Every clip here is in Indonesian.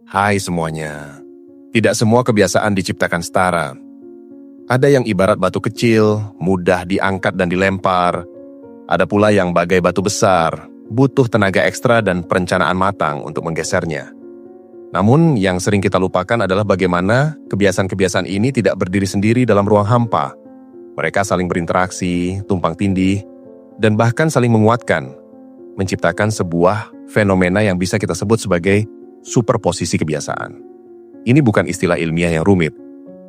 Hai semuanya. Tidak semua kebiasaan diciptakan setara. Ada yang ibarat batu kecil, mudah diangkat dan dilempar. Ada pula yang bagai batu besar, butuh tenaga ekstra dan perencanaan matang untuk menggesernya. Namun yang sering kita lupakan adalah bagaimana kebiasaan-kebiasaan ini tidak berdiri sendiri dalam ruang hampa. Mereka saling berinteraksi, tumpang tindih, dan bahkan saling menguatkan, menciptakan sebuah fenomena yang bisa kita sebut sebagai superposisi kebiasaan. Ini bukan istilah ilmiah yang rumit,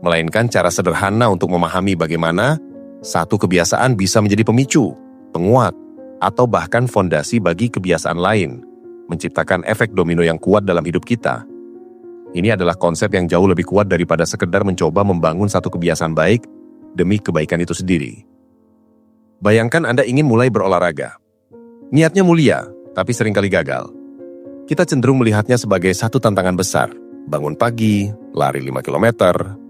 melainkan cara sederhana untuk memahami bagaimana satu kebiasaan bisa menjadi pemicu, penguat, atau bahkan fondasi bagi kebiasaan lain, menciptakan efek domino yang kuat dalam hidup kita. Ini adalah konsep yang jauh lebih kuat daripada sekedar mencoba membangun satu kebiasaan baik demi kebaikan itu sendiri. Bayangkan Anda ingin mulai berolahraga. Niatnya mulia, tapi seringkali gagal. Kita cenderung melihatnya sebagai satu tantangan besar. Bangun pagi, lari 5 km,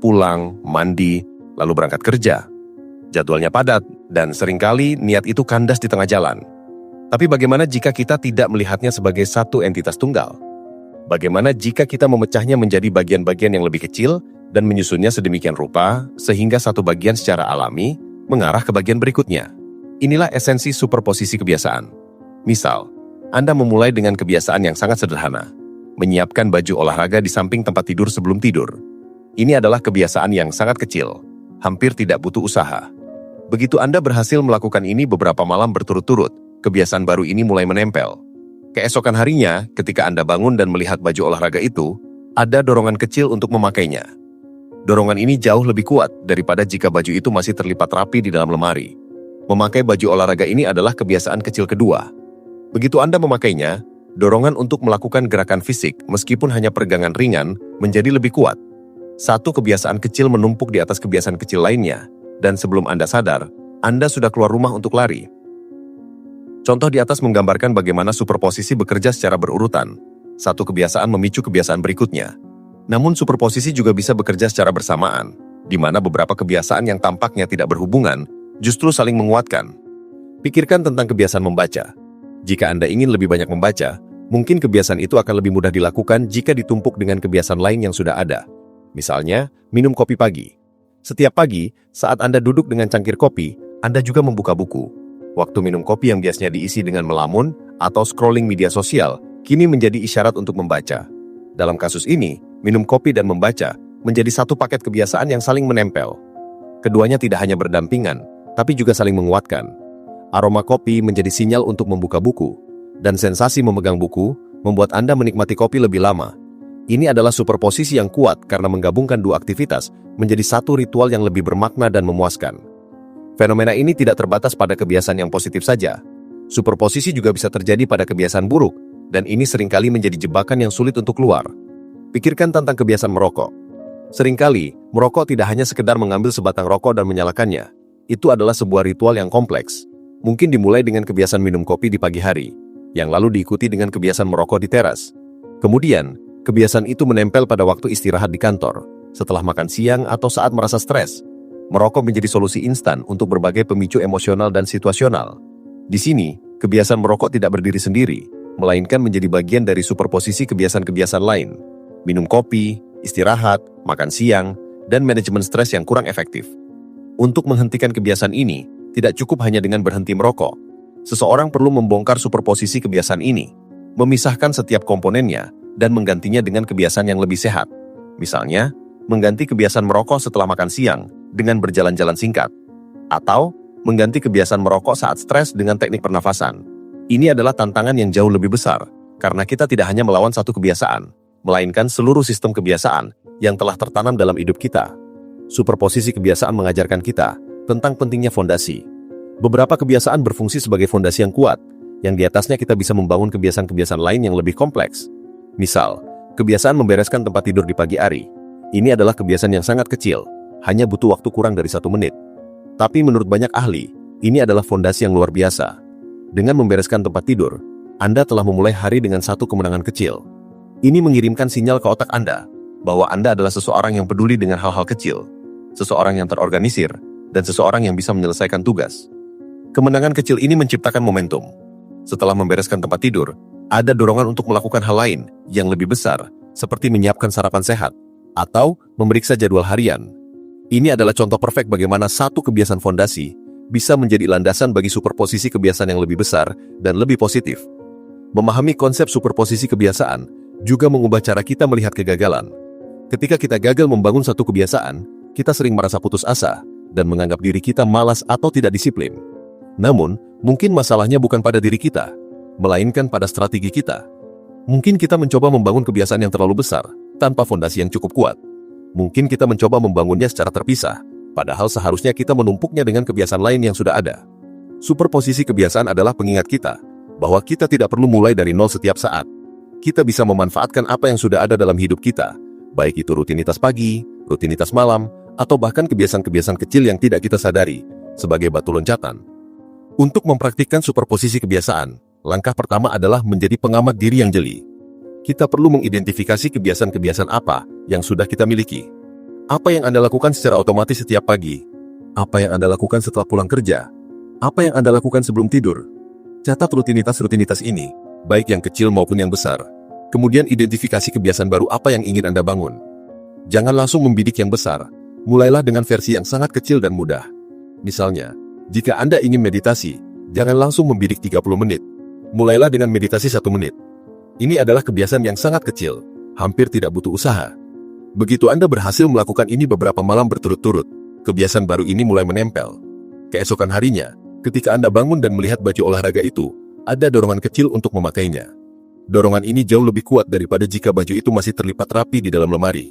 pulang, mandi, lalu berangkat kerja. Jadwalnya padat, dan seringkali niat itu kandas di tengah jalan. Tapi bagaimana jika kita tidak melihatnya sebagai satu entitas tunggal? Bagaimana jika kita memecahnya menjadi bagian-bagian yang lebih kecil dan menyusunnya sedemikian rupa sehingga satu bagian secara alami mengarah ke bagian berikutnya? Inilah esensi superposisi kebiasaan. Misal, Anda memulai dengan kebiasaan yang sangat sederhana, menyiapkan baju olahraga di samping tempat tidur sebelum tidur. Ini adalah kebiasaan yang sangat kecil, hampir tidak butuh usaha. Begitu Anda berhasil melakukan ini beberapa malam berturut-turut, kebiasaan baru ini mulai menempel. Keesokan harinya, ketika Anda bangun dan melihat baju olahraga itu, ada dorongan kecil untuk memakainya. Dorongan ini jauh lebih kuat daripada jika baju itu masih terlipat rapi di dalam lemari. Memakai baju olahraga ini adalah kebiasaan kecil kedua. Begitu Anda memakainya, dorongan untuk melakukan gerakan fisik meskipun hanya peregangan ringan menjadi lebih kuat. Satu kebiasaan kecil menumpuk di atas kebiasaan kecil lainnya, dan sebelum Anda sadar, Anda sudah keluar rumah untuk lari. Contoh di atas menggambarkan bagaimana superposisi bekerja secara berurutan. Satu kebiasaan memicu kebiasaan berikutnya. Namun superposisi juga bisa bekerja secara bersamaan, di mana beberapa kebiasaan yang tampaknya tidak berhubungan justru saling menguatkan. Pikirkan tentang kebiasaan membaca. Jika Anda ingin lebih banyak membaca, mungkin kebiasaan itu akan lebih mudah dilakukan jika ditumpuk dengan kebiasaan lain yang sudah ada. Misalnya, minum kopi pagi. Setiap pagi, saat Anda duduk dengan cangkir kopi, Anda juga membuka buku. Waktu minum kopi yang biasanya diisi dengan melamun atau scrolling media sosial, kini menjadi isyarat untuk membaca. Dalam kasus ini, minum kopi dan membaca menjadi satu paket kebiasaan yang saling menempel. Keduanya tidak hanya berdampingan, tapi juga saling menguatkan. Aroma kopi menjadi sinyal untuk membuka buku, dan sensasi memegang buku membuat Anda menikmati kopi lebih lama. Ini adalah superposisi yang kuat karena menggabungkan dua aktivitas menjadi satu ritual yang lebih bermakna dan memuaskan. Fenomena ini tidak terbatas pada kebiasaan yang positif saja. Superposisi juga bisa terjadi pada kebiasaan buruk, dan ini seringkali menjadi jebakan yang sulit untuk keluar. Pikirkan tentang kebiasaan merokok. Seringkali, merokok tidak hanya sekedar mengambil sebatang rokok dan menyalakannya. Itu adalah sebuah ritual yang kompleks. Mungkin dimulai dengan kebiasaan minum kopi di pagi hari, yang lalu diikuti dengan kebiasaan merokok di teras. Kemudian, kebiasaan itu menempel pada waktu istirahat di kantor, setelah makan siang atau saat merasa stres. Merokok menjadi solusi instan untuk berbagai pemicu emosional dan situasional. Di sini, kebiasaan merokok tidak berdiri sendiri, melainkan menjadi bagian dari superposisi kebiasaan-kebiasaan lain. Minum kopi, istirahat, makan siang, dan manajemen stres yang kurang efektif. Untuk menghentikan kebiasaan ini, tidak cukup hanya dengan berhenti merokok. Seseorang perlu membongkar superposisi kebiasaan ini, memisahkan setiap komponennya, dan menggantinya dengan kebiasaan yang lebih sehat. Misalnya, mengganti kebiasaan merokok setelah makan siang dengan berjalan-jalan singkat, atau mengganti kebiasaan merokok saat stres dengan teknik pernafasan. Ini adalah tantangan yang jauh lebih besar, karena kita tidak hanya melawan satu kebiasaan, melainkan seluruh sistem kebiasaan yang telah tertanam dalam hidup kita. Superposisi kebiasaan mengajarkan kita tentang pentingnya fondasi. Beberapa kebiasaan berfungsi sebagai fondasi yang kuat, yang di atasnya kita bisa membangun kebiasaan-kebiasaan lain yang lebih kompleks. Misal, kebiasaan membereskan tempat tidur di pagi hari. Ini adalah kebiasaan yang sangat kecil, hanya butuh waktu kurang dari 1 menit. Tapi menurut banyak ahli, ini adalah fondasi yang luar biasa. Dengan membereskan tempat tidur, Anda telah memulai hari dengan satu kemenangan kecil. Ini mengirimkan sinyal ke otak Anda, bahwa Anda adalah seseorang yang peduli dengan hal-hal kecil, seseorang yang terorganisir, dan seseorang yang bisa menyelesaikan tugas. Kemenangan kecil ini menciptakan momentum. Setelah membereskan tempat tidur, ada dorongan untuk melakukan hal lain yang lebih besar, seperti menyiapkan sarapan sehat, atau memeriksa jadwal harian. Ini adalah contoh perfect bagaimana satu kebiasaan fondasi bisa menjadi landasan bagi superposisi kebiasaan yang lebih besar dan lebih positif. Memahami konsep superposisi kebiasaan juga mengubah cara kita melihat kegagalan. Ketika kita gagal membangun satu kebiasaan, kita sering merasa putus asa dan menganggap diri kita malas atau tidak disiplin. Namun, mungkin masalahnya bukan pada diri kita, melainkan pada strategi kita. Mungkin kita mencoba membangun kebiasaan yang terlalu besar tanpa fondasi yang cukup kuat. Mungkin kita mencoba membangunnya secara terpisah, padahal seharusnya kita menumpuknya dengan kebiasaan lain yang sudah ada. Superposisi kebiasaan adalah pengingat kita bahwa kita tidak perlu mulai dari nol setiap saat. Kita bisa memanfaatkan apa yang sudah ada dalam hidup kita, baik itu rutinitas pagi, rutinitas malam, atau bahkan kebiasaan-kebiasaan kecil yang tidak kita sadari, sebagai batu loncatan. Untuk mempraktikkan superposisi kebiasaan, langkah pertama adalah menjadi pengamat diri yang jeli. Kita perlu mengidentifikasi kebiasaan-kebiasaan apa yang sudah kita miliki. Apa yang Anda lakukan secara otomatis setiap pagi? Apa yang Anda lakukan setelah pulang kerja? Apa yang Anda lakukan sebelum tidur? Catat rutinitas-rutinitas ini, baik yang kecil maupun yang besar. Kemudian identifikasi kebiasaan baru apa yang ingin Anda bangun. Jangan langsung membidik yang besar. Mulailah dengan versi yang sangat kecil dan mudah. Misalnya, jika Anda ingin meditasi, jangan langsung membidik 30 menit. Mulailah dengan meditasi 1 menit. Ini adalah kebiasaan yang sangat kecil, hampir tidak butuh usaha. Begitu Anda berhasil melakukan ini beberapa malam berturut-turut, kebiasaan baru ini mulai menempel. Keesokan harinya, ketika Anda bangun dan melihat baju olahraga itu, ada dorongan kecil untuk memakainya. Dorongan ini jauh lebih kuat daripada jika baju itu masih terlipat rapi di dalam lemari.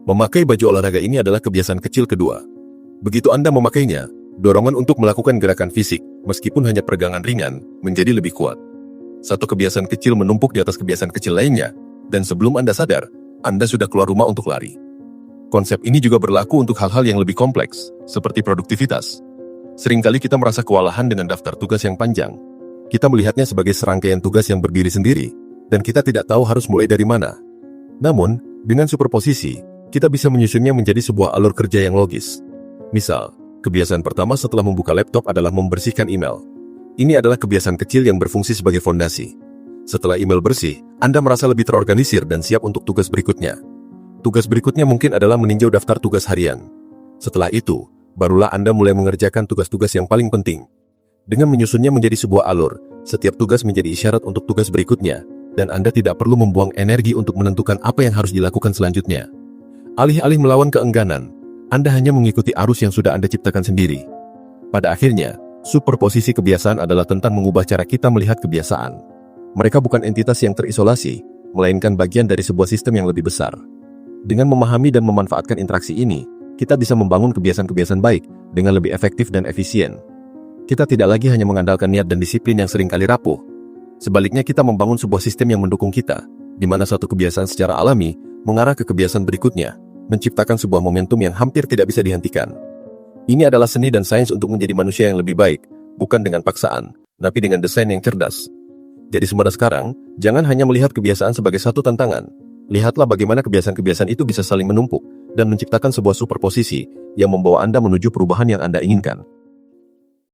Memakai baju olahraga ini adalah kebiasaan kecil kedua. Begitu Anda memakainya, dorongan untuk melakukan gerakan fisik, meskipun hanya peregangan ringan, menjadi lebih kuat. Satu kebiasaan kecil menumpuk di atas kebiasaan kecil lainnya, dan sebelum Anda sadar, Anda sudah keluar rumah untuk lari. Konsep ini juga berlaku untuk hal-hal yang lebih kompleks, seperti produktivitas. Seringkali kita merasa kewalahan dengan daftar tugas yang panjang. Kita melihatnya sebagai serangkaian tugas yang berdiri sendiri, dan kita tidak tahu harus mulai dari mana. Namun, dengan superposisi, kita bisa menyusunnya menjadi sebuah alur kerja yang logis. Misal, kebiasaan pertama setelah membuka laptop adalah membersihkan email. Ini adalah kebiasaan kecil yang berfungsi sebagai fondasi. Setelah email bersih, Anda merasa lebih terorganisir dan siap untuk tugas berikutnya. Tugas berikutnya mungkin adalah meninjau daftar tugas harian. Setelah itu, barulah Anda mulai mengerjakan tugas-tugas yang paling penting. Dengan menyusunnya menjadi sebuah alur, setiap tugas menjadi isyarat untuk tugas berikutnya, dan Anda tidak perlu membuang energi untuk menentukan apa yang harus dilakukan selanjutnya. Alih-alih melawan keengganan, Anda hanya mengikuti arus yang sudah Anda ciptakan sendiri. Pada akhirnya, superposisi kebiasaan adalah tentang mengubah cara kita melihat kebiasaan. Mereka bukan entitas yang terisolasi, melainkan bagian dari sebuah sistem yang lebih besar. Dengan memahami dan memanfaatkan interaksi ini, kita bisa membangun kebiasaan-kebiasaan baik dengan lebih efektif dan efisien. Kita tidak lagi hanya mengandalkan niat dan disiplin yang seringkali rapuh. Sebaliknya, kita membangun sebuah sistem yang mendukung kita, di mana satu kebiasaan secara alami mengarah ke kebiasaan berikutnya, menciptakan sebuah momentum yang hampir tidak bisa dihentikan. Ini adalah seni dan sains untuk menjadi manusia yang lebih baik, bukan dengan paksaan, tapi dengan desain yang cerdas. Jadi sebenarnya sekarang, jangan hanya melihat kebiasaan sebagai satu tantangan. Lihatlah bagaimana kebiasaan-kebiasaan itu bisa saling menumpuk dan menciptakan sebuah superposisi yang membawa Anda menuju perubahan yang Anda inginkan.